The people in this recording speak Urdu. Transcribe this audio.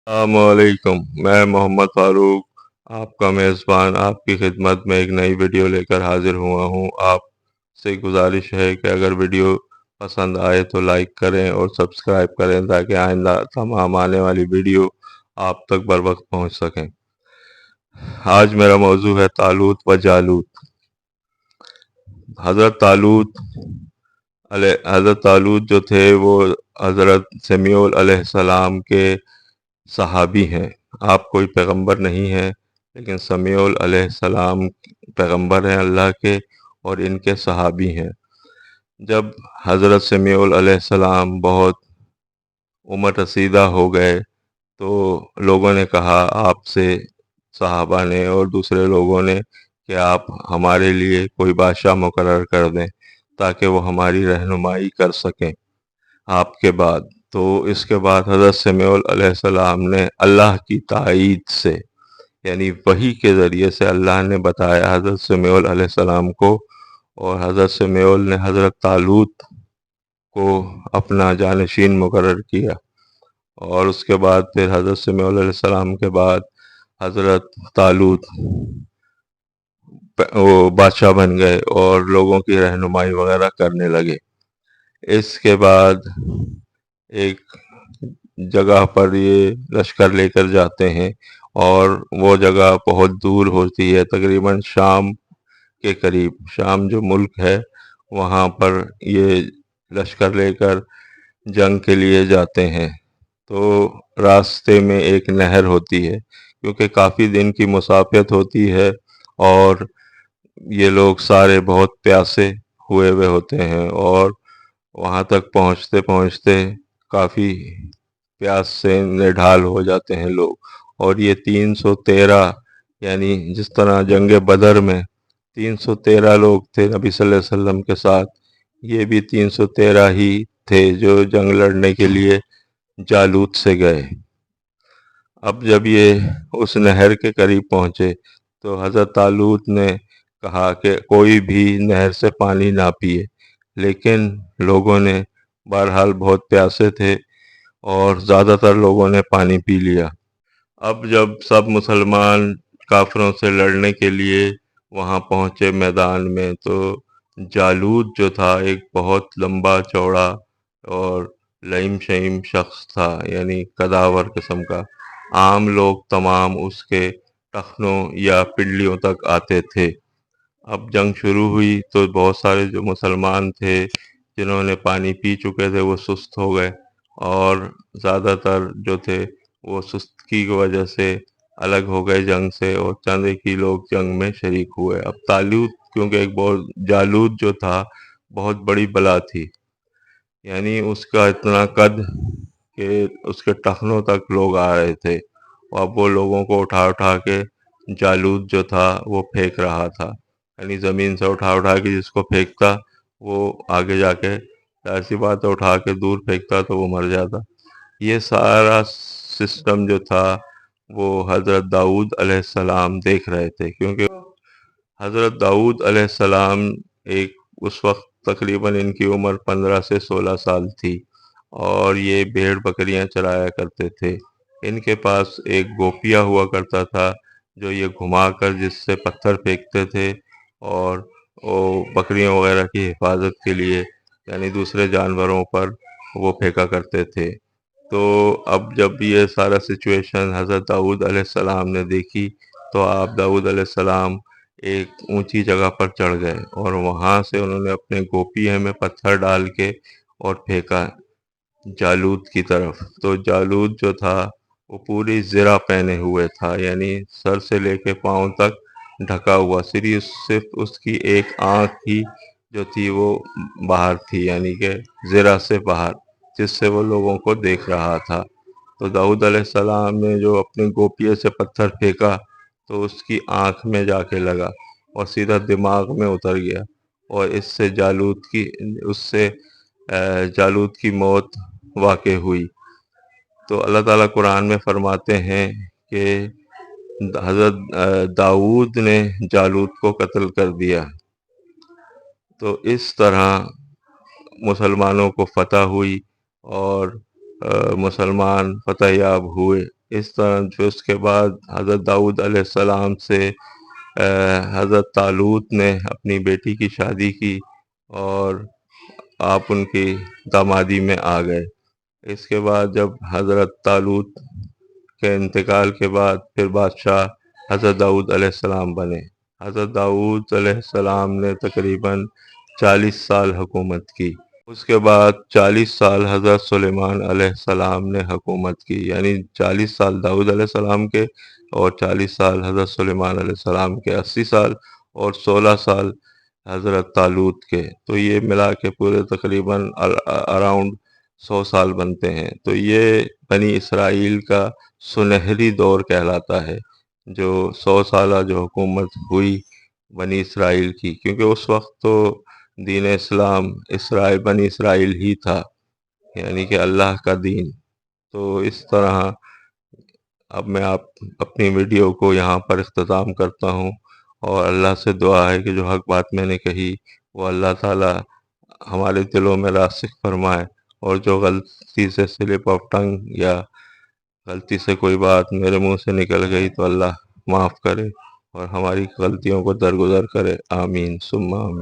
السلام علیکم، میں محمد فاروق آپ کا میزبان آپ کی خدمت میں ایک نئی ویڈیو لے کر حاضر ہوا ہوں۔ آپ سے گزارش ہے کہ اگر ویڈیو پسند آئے تو لائک کریں اور سبسکرائب کریں تاکہ آئندہ تمام آنے والی ویڈیو آپ تک بر وقت پہنچ سکیں۔ آج میرا موضوع ہے طالوت و جالوت۔ حضرت طالوت جو تھے وہ حضرت سمیع علیہ السلام کے صحابی ہیں۔ آپ کوئی پیغمبر نہیں ہیں، لیکن سمیع علیہ السلام پیغمبر ہیں اللہ کے اور ان کے صحابی ہیں۔ جب حضرت سمیع علیہ السلام بہت عمر رسیدہ ہو گئے تو لوگوں نے کہا آپ سے، صحابہ نے اور دوسرے لوگوں نے، کہ آپ ہمارے لیے کوئی بادشاہ مقرر کر دیں تاکہ وہ ہماری رہنمائی کر سکیں آپ کے بعد۔ تو اس کے بعد حضرت سمیع علیہ السلام نے اللہ کی تائید سے، یعنی وحی کے ذریعے سے اللہ نے بتایا حضرت سمیع علیہ السلام کو، اور حضرت سمیع نے حضرت طالوت کو اپنا جانشین مقرر کیا۔ اور اس کے بعد پھر حضرت سمیع علیہ السلام کے بعد حضرت طالوت وہ بادشاہ بن گئے اور لوگوں کی رہنمائی وغیرہ کرنے لگے۔ اس کے بعد ایک جگہ پر یہ لشکر لے کر جاتے ہیں اور وہ جگہ بہت دور ہوتی ہے، تقریباً شام کے قریب، شام جو ملک ہے وہاں پر یہ لشکر لے کر جنگ کے لیے جاتے ہیں۔ تو راستے میں ایک نہر ہوتی ہے، کیونکہ کافی دن کی مسافت ہوتی ہے اور یہ لوگ سارے بہت پیاسے ہوئے ہوتے ہیں، اور وہاں تک پہنچتے پہنچتے کافی پیاس سے نڈھال ہو جاتے ہیں لوگ۔ اور یہ 313، یعنی جس طرح جنگ بدر میں 313 لوگ تھے نبی صلی اللہ علیہ وسلم کے ساتھ، یہ بھی 313 ہی تھے جو جنگ لڑنے کے لیے جالوت سے گئے۔ اب جب یہ اس نہر کے قریب پہنچے تو حضرت طالوت نے کہا کہ کوئی بھی نہر سے پانی نہ پیے، لیکن لوگوں نے، بہرحال بہت پیاسے تھے اور زیادہ تر لوگوں نے پانی پی لیا۔ اب جب سب مسلمان کافروں سے لڑنے کے لیے وہاں پہنچے میدان میں، تو جالوت جو تھا ایک بہت لمبا چوڑا اور لئیم شئیم شخص تھا، یعنی قداور قسم کا۔ عام لوگ تمام اس کے ٹخنوں یا پنڈلیوں تک آتے تھے۔ اب جنگ شروع ہوئی تو بہت سارے جو مسلمان تھے جنہوں نے پانی پی چکے تھے وہ سست ہو گئے، اور زیادہ تر جو تھے وہ سستی کی وجہ سے الگ ہو گئے جنگ سے، اور چند ایک ہی لوگ جنگ میں شریک ہوئے۔ اب طالوت کیونکہ ایک بہت، جالوت جو تھا بہت بڑی بلا تھی، یعنی اس کا اتنا قد کہ اس کے ٹخنوں تک لوگ آ رہے تھے، اور اب وہ لوگوں کو اٹھا اٹھا کے جالوت جو تھا وہ پھینک رہا تھا، یعنی زمین سے اٹھا اٹھا کے جس کو پھینکتا وہ آگے جا کے، ظاہر سی بات ہے، اٹھا کے دور پھینکتا تو وہ مر جاتا۔ یہ سارا سسٹم جو تھا وہ حضرت داؤد علیہ السلام دیکھ رہے تھے، کیونکہ حضرت داؤد علیہ السلام ایک، اس وقت تقریباً ان کی عمر 15 سے 16 سال تھی، اور یہ بھیڑ بکریاں چرایا کرتے تھے۔ ان کے پاس ایک گوپیا ہوا کرتا تھا جو یہ گھما کر جس سے پتھر پھینکتے تھے، اور وہ بکریوں وغیرہ کی حفاظت کے لیے، یعنی دوسرے جانوروں پر وہ پھینکا کرتے تھے۔ تو اب جب یہ سارا سچویشن حضرت داؤد علیہ السلام نے دیکھی تو آپ داؤد علیہ السلام ایک اونچی جگہ پر چڑھ گئے، اور وہاں سے انہوں نے اپنے گوپیے میں پتھر ڈال کے اور پھینکا جالوت کی طرف۔ تو جالوت جو تھا وہ پوری زرہ پہنے ہوئے تھا، یعنی سر سے لے کے پاؤں تک ڈھکا ہوا، صرف اس کی ایک آنکھ ہی جو تھی وہ باہر تھی، یعنی کہ زرہ سے باہر، جس سے وہ لوگوں کو دیکھ رہا تھا۔ تو داؤد علیہ السلام نے جو اپنے گوپیے سے پتھر پھینکا تو اس کی آنکھ میں جا کے لگا اور سیدھا دماغ میں اتر گیا، اور اس سے جالوت کی موت واقع ہوئی۔ تو اللہ تعالیٰ قرآن میں فرماتے ہیں کہ حضرت داؤد نے جالوت کو قتل کر دیا۔ تو اس طرح مسلمانوں کو فتح ہوئی اور مسلمان فتح یاب ہوئے۔ اس طرح جو اس کے بعد حضرت داؤد علیہ السلام سے حضرت طالوت نے اپنی بیٹی کی شادی کی اور آپ ان کی دامادی میں آ گئے۔ اس کے بعد جب حضرت طالوت کے انتقال کے بعد پھر بادشاہ حضرت داؤد علیہ السلام بنے۔ حضرت داؤد علیہ السلام نے تقریباً 40 سال حکومت کی۔ اس کے بعد 40 سال حضرت سلیمان علیہ السلام نے حکومت کی، یعنی 40 سال داؤد علیہ السلام کے اور 40 سال حضرت سلیمان علیہ السلام کے، 80 سال، اور 16 سال حضرت طالوت کے، تو یہ ملا کے پورے تقریباً اراؤنڈ 100 سال بنتے ہیں۔ تو یہ بنی اسرائیل کا سنہری دور کہلاتا ہے، جو 100 سالہ جو حکومت ہوئی بنی اسرائیل کی، کیونکہ اس وقت تو دین اسلام بنی اسرائیل ہی تھا، یعنی کہ اللہ کا دین۔ تو اس طرح اب میں اپنی ویڈیو کو یہاں پر اختتام کرتا ہوں، اور اللہ سے دعا ہے کہ جو حق بات میں نے کہی وہ اللہ تعالی ہمارے دلوں میں راسخ فرمائے، اور جو غلطی سے سلپ آف ٹنگ یا غلطی سے کوئی بات میرے منہ سے نکل گئی تو اللہ معاف کرے اور ہماری غلطیوں کو درگزر کرے، آمین ثم آمین۔